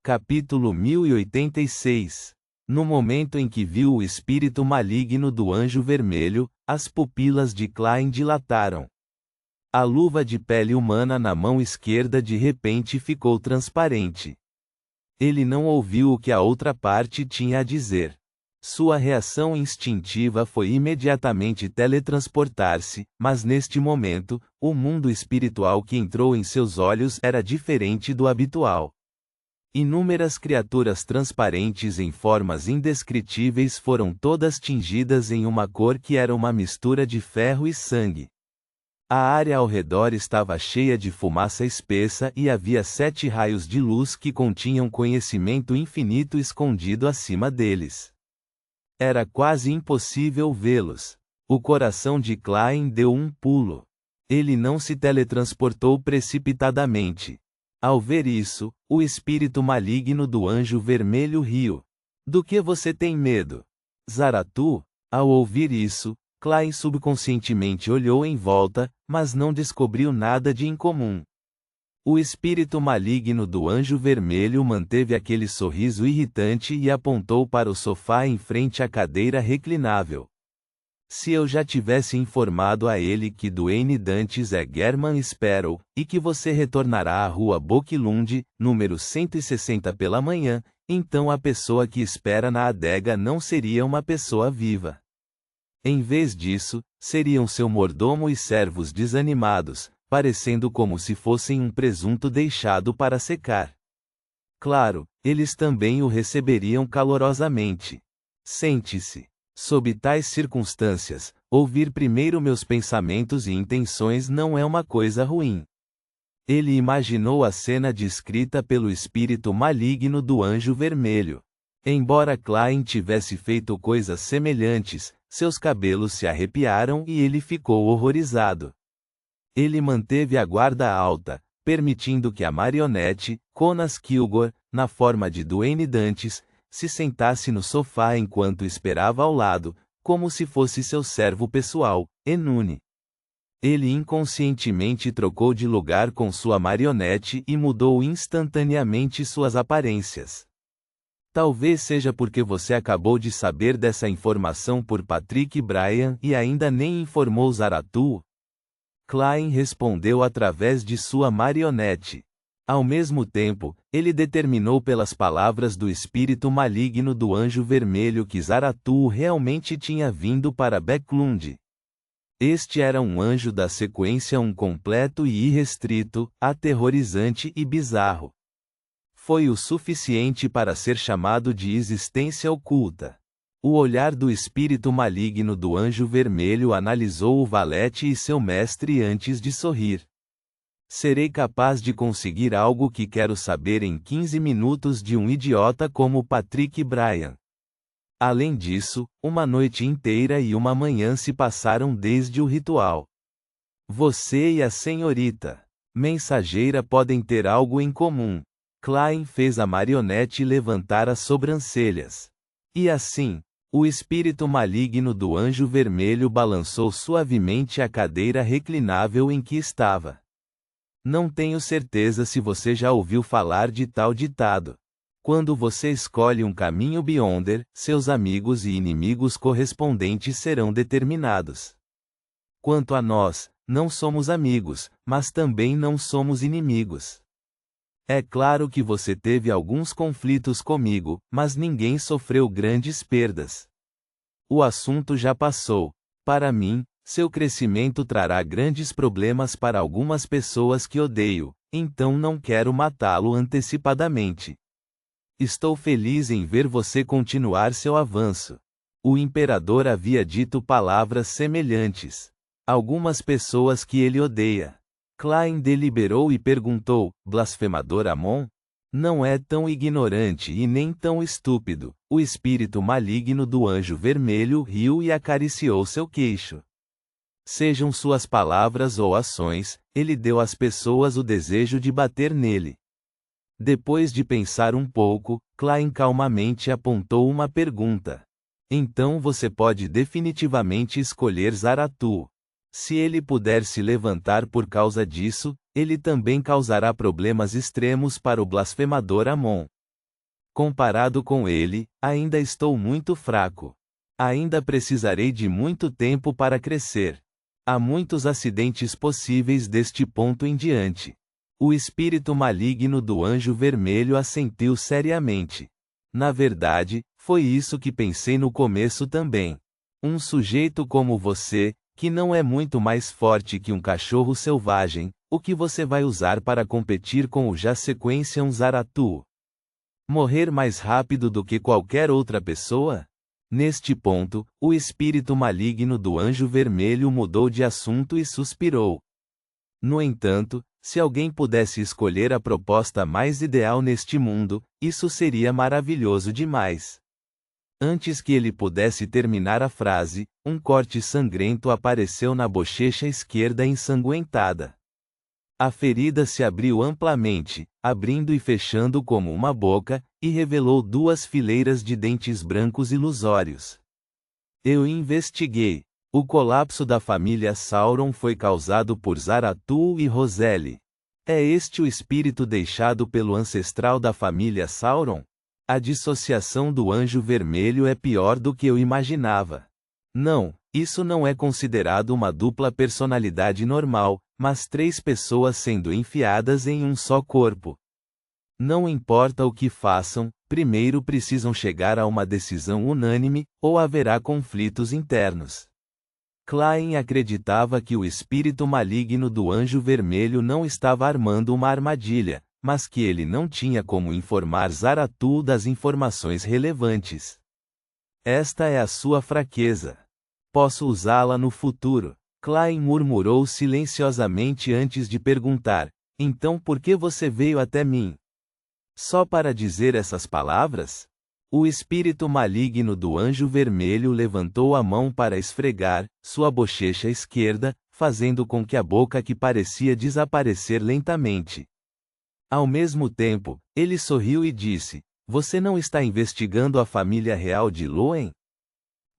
Capítulo 1086. No momento em que viu o espírito maligno do anjo vermelho, as pupilas de Klein dilataram. A luva de pele humana na mão esquerda de repente ficou transparente. Ele não ouviu o que a outra parte tinha a dizer. Sua reação instintiva foi imediatamente teletransportar-se, mas neste momento, o mundo espiritual que entrou em seus olhos era diferente do habitual. Inúmeras criaturas transparentes em formas indescritíveis foram todas tingidas em uma cor que era uma mistura de ferro e sangue. A área ao redor estava cheia de fumaça espessa e havia 7 raios de luz que continham conhecimento infinito escondido acima deles. Era quase impossível vê-los. O coração de Klein deu um pulo. Ele não se teletransportou precipitadamente. Ao ver isso, o espírito maligno do anjo vermelho riu. Do que você tem medo? Zaratu? Ao ouvir isso, Klein subconscientemente olhou em volta, mas não descobriu nada de incomum. O espírito maligno do anjo vermelho manteve aquele sorriso irritante e apontou para o sofá em frente à cadeira reclinável. Se eu já tivesse informado a ele que Duane Dantes é German Sparrow, e que você retornará à rua Boquilund, número 160 pela manhã, então a pessoa que espera na adega não seria uma pessoa viva. Em vez disso, seriam seu mordomo e servos desanimados, parecendo como se fossem um presunto deixado para secar. Claro, eles também o receberiam calorosamente. Sente-se. Sob tais circunstâncias, ouvir primeiro meus pensamentos e intenções não é uma coisa ruim. Ele imaginou a cena descrita pelo espírito maligno do anjo vermelho. Embora Klein tivesse feito coisas semelhantes, seus cabelos se arrepiaram e ele ficou horrorizado. Ele manteve a guarda alta, permitindo que a marionete, Conas Kilgore, na forma de Duane Dantes, se sentasse no sofá enquanto esperava ao lado, como se fosse seu servo pessoal, Enune. Ele inconscientemente trocou de lugar com sua marionete e mudou instantaneamente suas aparências. Talvez seja porque você acabou de saber dessa informação por Patrick Bryan e ainda nem informou Zaratu. Klein respondeu através de sua marionete. Ao mesmo tempo, ele determinou pelas palavras do espírito maligno do anjo vermelho que Zaratu realmente tinha vindo para Boquilund. Este era um anjo da sequência completo e irrestrito, aterrorizante e bizarro. Foi o suficiente para ser chamado de existência oculta. O olhar do espírito maligno do anjo vermelho analisou o valete e seu mestre antes de sorrir. Serei capaz de conseguir algo que quero saber em 15 minutos de um idiota como Patrick Bryan. Além disso, uma noite inteira e uma manhã se passaram desde o ritual. Você e a senhorita mensageira podem ter algo em comum. Klein fez a marionete levantar as sobrancelhas. E assim, o espírito maligno do anjo vermelho balançou suavemente a cadeira reclinável em que estava. Não tenho certeza se você já ouviu falar de tal ditado. Quando você escolhe um caminho Beyonder, seus amigos e inimigos correspondentes serão determinados. Quanto a nós, não somos amigos, mas também não somos inimigos. É claro que você teve alguns conflitos comigo, mas ninguém sofreu grandes perdas. O assunto já passou. Para mim, seu crescimento trará grandes problemas para algumas pessoas que odeio, então não quero matá-lo antecipadamente. Estou feliz em ver você continuar seu avanço. O imperador havia dito palavras semelhantes. Algumas pessoas que ele odeia. Klein deliberou e perguntou: blasfemador Amon? Não é tão ignorante e nem tão estúpido. O espírito maligno do anjo vermelho riu e acariciou seu queixo. Sejam suas palavras ou ações, ele deu às pessoas o desejo de bater nele. Depois de pensar um pouco, Klein calmamente apontou uma pergunta. Então você pode definitivamente escolher Zaratu. Se ele puder se levantar por causa disso, ele também causará problemas extremos para o blasfemador Amon. Comparado com ele, ainda estou muito fraco. Ainda precisarei de muito tempo para crescer. Há muitos acidentes possíveis deste ponto em diante. O espírito maligno do anjo vermelho assentiu seriamente. Na verdade, foi isso que pensei no começo também. Um sujeito como você, que não é muito mais forte que um cachorro selvagem, o que você vai usar para competir com o Jassequentium Zaratu? Morrer mais rápido do que qualquer outra pessoa? Neste ponto, o espírito maligno do anjo vermelho mudou de assunto e suspirou. No entanto, se alguém pudesse escolher a proposta mais ideal neste mundo, isso seria maravilhoso demais. Antes que ele pudesse terminar a frase, um corte sangrento apareceu na bochecha esquerda ensanguentada. A ferida se abriu amplamente, abrindo e fechando como uma boca, e revelou 2 fileiras de dentes brancos ilusórios. Eu investiguei. O colapso da família Sauron foi causado por Zaratu e Roselle. É este o espírito deixado pelo ancestral da família Sauron? A dissociação do anjo vermelho é pior do que eu imaginava. Não, isso não é considerado uma dupla personalidade normal, mas 3 pessoas sendo enfiadas em um só corpo. Não importa o que façam, primeiro precisam chegar a uma decisão unânime, ou haverá conflitos internos. Klein acreditava que o espírito maligno do anjo vermelho não estava armando uma armadilha, mas que ele não tinha como informar Zaratu das informações relevantes. Esta é a sua fraqueza. Posso usá-la no futuro. Klein murmurou silenciosamente antes de perguntar: então por que você veio até mim? Só para dizer essas palavras? O espírito maligno do anjo vermelho levantou a mão para esfregar sua bochecha esquerda, fazendo com que a boca que parecia desaparecer lentamente. Ao mesmo tempo, ele sorriu e disse: você não está investigando a família real de Lúen?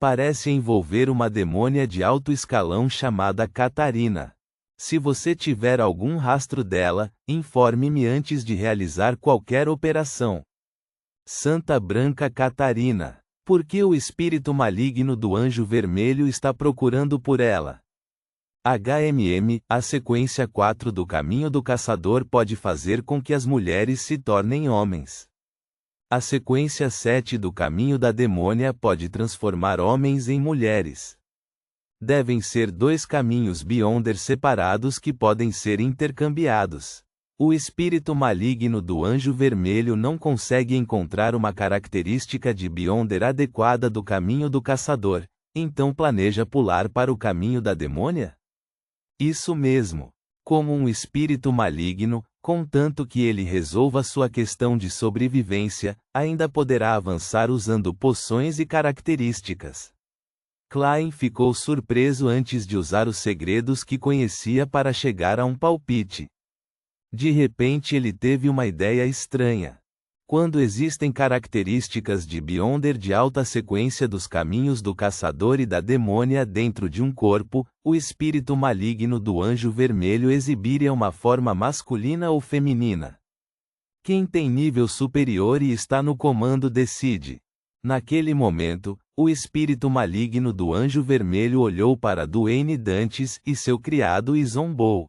Parece envolver uma demônia de alto escalão chamada Catarina. Se você tiver algum rastro dela, informe-me antes de realizar qualquer operação. Santa Branca Catarina. Por que o espírito maligno do anjo vermelho está procurando por ela? A sequência 4 do caminho do caçador pode fazer com que as mulheres se tornem homens. A sequência 7 do caminho da demônia pode transformar homens em mulheres. Devem ser 2 caminhos Beyonder separados que podem ser intercambiados. O espírito maligno do anjo vermelho não consegue encontrar uma característica de Beyonder adequada do caminho do caçador, então planeja pular para o caminho da demônia? Isso mesmo. Como um espírito maligno, contanto que ele resolva sua questão de sobrevivência, ainda poderá avançar usando poções e características. Klein ficou surpreso antes de usar os segredos que conhecia para chegar a um palpite. De repente ele teve uma ideia estranha. Quando existem características de Beyonder de alta sequência dos caminhos do caçador e da demônia dentro de um corpo, o espírito maligno do anjo vermelho exibiria uma forma masculina ou feminina. Quem tem nível superior e está no comando decide. Naquele momento, o espírito maligno do anjo vermelho olhou para Duane Dantes e seu criado e zombou.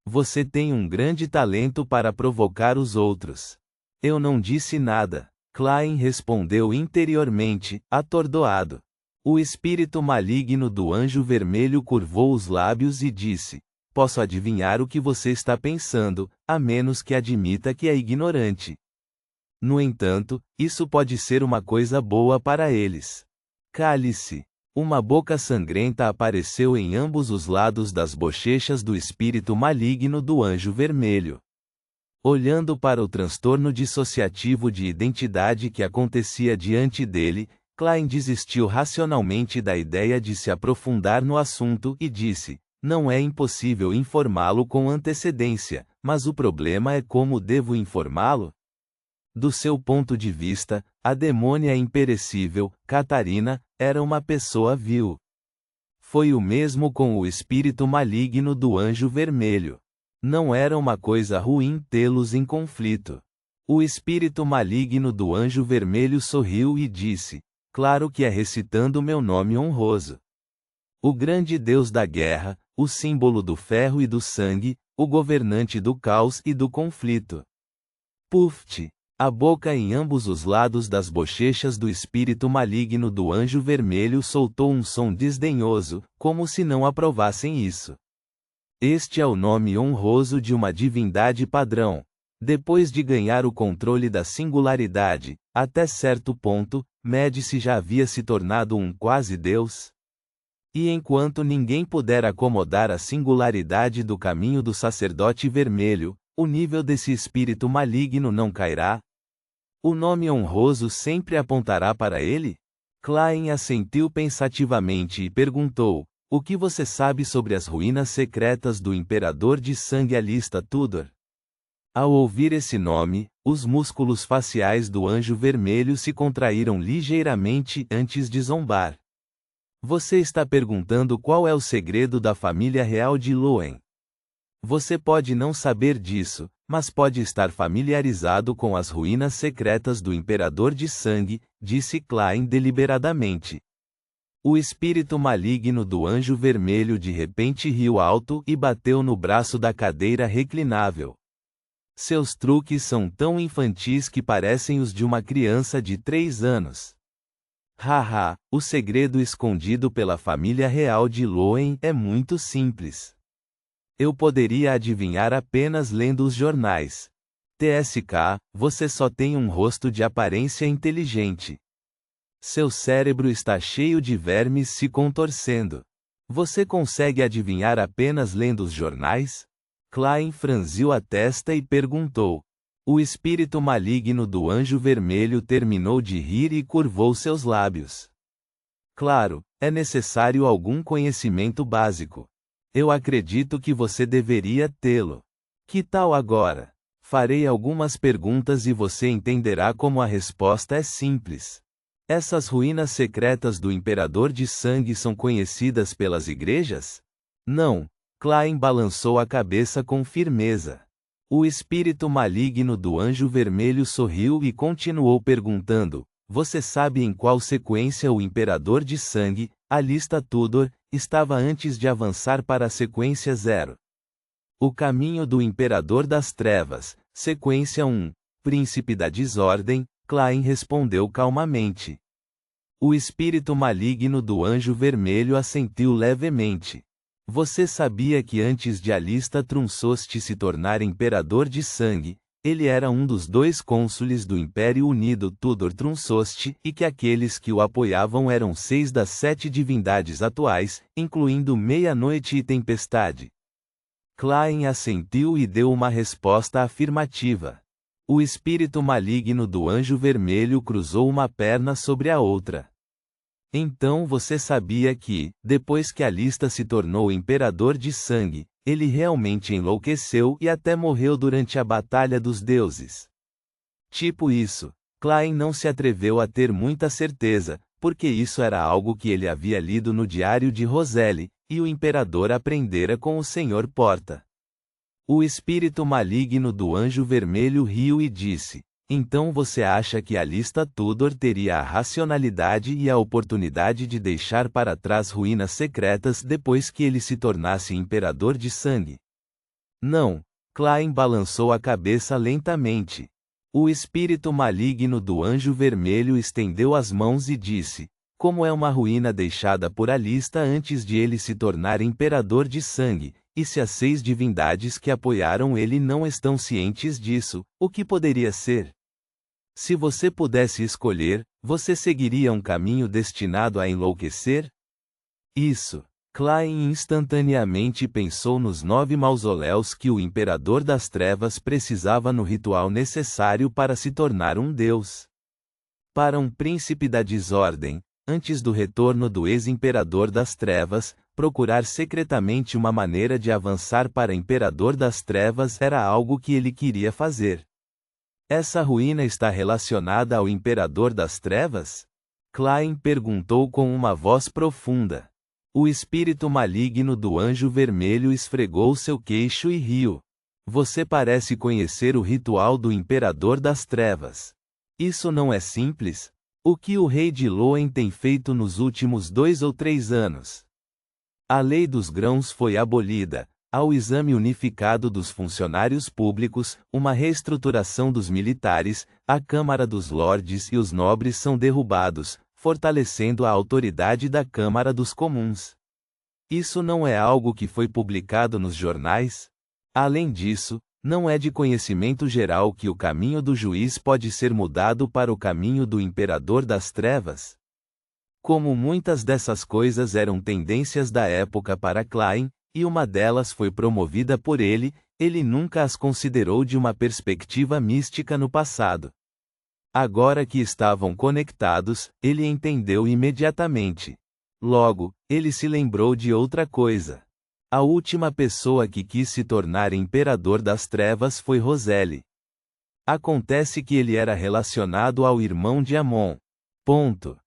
Você tem um grande talento para provocar os outros. Eu não disse nada. Klein respondeu interiormente, atordoado. O espírito maligno do anjo vermelho curvou os lábios e disse: posso adivinhar o que você está pensando, a menos que admita que é ignorante. No entanto, isso pode ser uma coisa boa para eles. Cale-se. Uma boca sangrenta apareceu em ambos os lados das bochechas do espírito maligno do anjo vermelho. Olhando para o transtorno dissociativo de identidade que acontecia diante dele, Klein desistiu racionalmente da ideia de se aprofundar no assunto e disse: não é impossível informá-lo com antecedência, mas o problema é como devo informá-lo? Do seu ponto de vista, a demônia imperecível, Catarina, era uma pessoa vil. Foi o mesmo com o espírito maligno do anjo vermelho. Não era uma coisa ruim tê-los em conflito. O espírito maligno do anjo vermelho sorriu e disse: claro que é recitando meu nome honroso. O grande Deus da guerra, o símbolo do ferro e do sangue, o governante do caos e do conflito. Puft! A boca em ambos os lados das bochechas do espírito maligno do anjo vermelho soltou um som desdenhoso, como se não aprovassem isso. Este é o nome honroso de uma divindade padrão. Depois de ganhar o controle da singularidade, até certo ponto, Médici já havia se tornado um quase-deus. E enquanto ninguém puder acomodar a singularidade do caminho do sacerdote vermelho, o nível desse espírito maligno não cairá? O nome honroso sempre apontará para ele? Klein assentiu pensativamente e perguntou: o que você sabe sobre as ruínas secretas do Imperador de Sangue Alista Tudor? Ao ouvir esse nome, os músculos faciais do anjo vermelho se contraíram ligeiramente antes de zombar. Você está perguntando qual é o segredo da família real de Loen. Você pode não saber disso, mas pode estar familiarizado com as ruínas secretas do Imperador de Sangue, disse Klein deliberadamente. O espírito maligno do anjo vermelho de repente riu alto e bateu no braço da cadeira reclinável. Seus truques são tão infantis que parecem os de uma criança de 3 anos. Haha, o segredo escondido pela família real de Loen é muito simples. Eu poderia adivinhar apenas lendo os jornais. TSK, você só tem um rosto de aparência inteligente. Seu cérebro está cheio de vermes se contorcendo. Você consegue adivinhar apenas lendo os jornais? Klein franziu a testa e perguntou. O espírito maligno do anjo vermelho terminou de rir e curvou seus lábios. Claro, é necessário algum conhecimento básico. Eu acredito que você deveria tê-lo. Que tal agora? Farei algumas perguntas e você entenderá como a resposta é simples. Essas ruínas secretas do Imperador de Sangue são conhecidas pelas igrejas? Não. Klein balançou a cabeça com firmeza. O espírito maligno do anjo vermelho sorriu e continuou perguntando: você sabe em qual sequência o Imperador de Sangue, Alista Tudor, estava antes de avançar para a sequência 0? O caminho do Imperador das Trevas, sequência 1, Príncipe da Desordem, Klein respondeu calmamente. O espírito maligno do anjo vermelho assentiu levemente. Você sabia que antes de Alista Trunsost se tornar Imperador de Sangue, ele era um dos 2 cônsules do Império Unido Tudor Trunsost e que aqueles que o apoiavam eram 6 das 7 divindades atuais, incluindo Meia-Noite e Tempestade? Klein assentiu e deu uma resposta afirmativa. O espírito maligno do anjo vermelho cruzou uma perna sobre a outra. Então você sabia que, depois que Alista se tornou Imperador de Sangue, ele realmente enlouqueceu e até morreu durante a Batalha dos Deuses. Tipo isso, Klein não se atreveu a ter muita certeza, porque isso era algo que ele havia lido no diário de Roselle, e o Imperador aprendera com o Sr. Porta. O espírito maligno do anjo vermelho riu e disse: então você acha que Alista Tudor teria a racionalidade e a oportunidade de deixar para trás ruínas secretas depois que ele se tornasse Imperador de Sangue? Não. Klein balançou a cabeça lentamente. O espírito maligno do anjo vermelho estendeu as mãos e disse: como é uma ruína deixada por Alista antes de ele se tornar Imperador de Sangue, e se as 6 divindades que apoiaram ele não estão cientes disso, o que poderia ser? Se você pudesse escolher, você seguiria um caminho destinado a enlouquecer? Isso. Klein instantaneamente pensou nos 9 mausoléus que o Imperador das Trevas precisava no ritual necessário para se tornar um deus. Para um príncipe da desordem, antes do retorno do ex-Imperador das Trevas, procurar secretamente uma maneira de avançar para Imperador das Trevas era algo que ele queria fazer. Essa ruína está relacionada ao Imperador das Trevas? Klein perguntou com uma voz profunda. O espírito maligno do anjo vermelho esfregou seu queixo e riu. Você parece conhecer o ritual do Imperador das Trevas. Isso não é simples? O que o rei de Loen tem feito nos últimos 2 ou 3 anos? A lei dos grãos foi abolida, há o exame unificado dos funcionários públicos, uma reestruturação dos militares, a Câmara dos Lordes e os nobres são derrubados, fortalecendo a autoridade da Câmara dos Comuns. Isso não é algo que foi publicado nos jornais? Além disso, não é de conhecimento geral que o caminho do juiz pode ser mudado para o caminho do Imperador das Trevas? Como muitas dessas coisas eram tendências da época para Klein, e uma delas foi promovida por ele, ele nunca as considerou de uma perspectiva mística no passado. Agora que estavam conectados, ele entendeu imediatamente. Logo, ele se lembrou de outra coisa. A última pessoa que quis se tornar Imperador das Trevas foi Roselle. Acontece que ele era relacionado ao irmão de Amon. Ponto.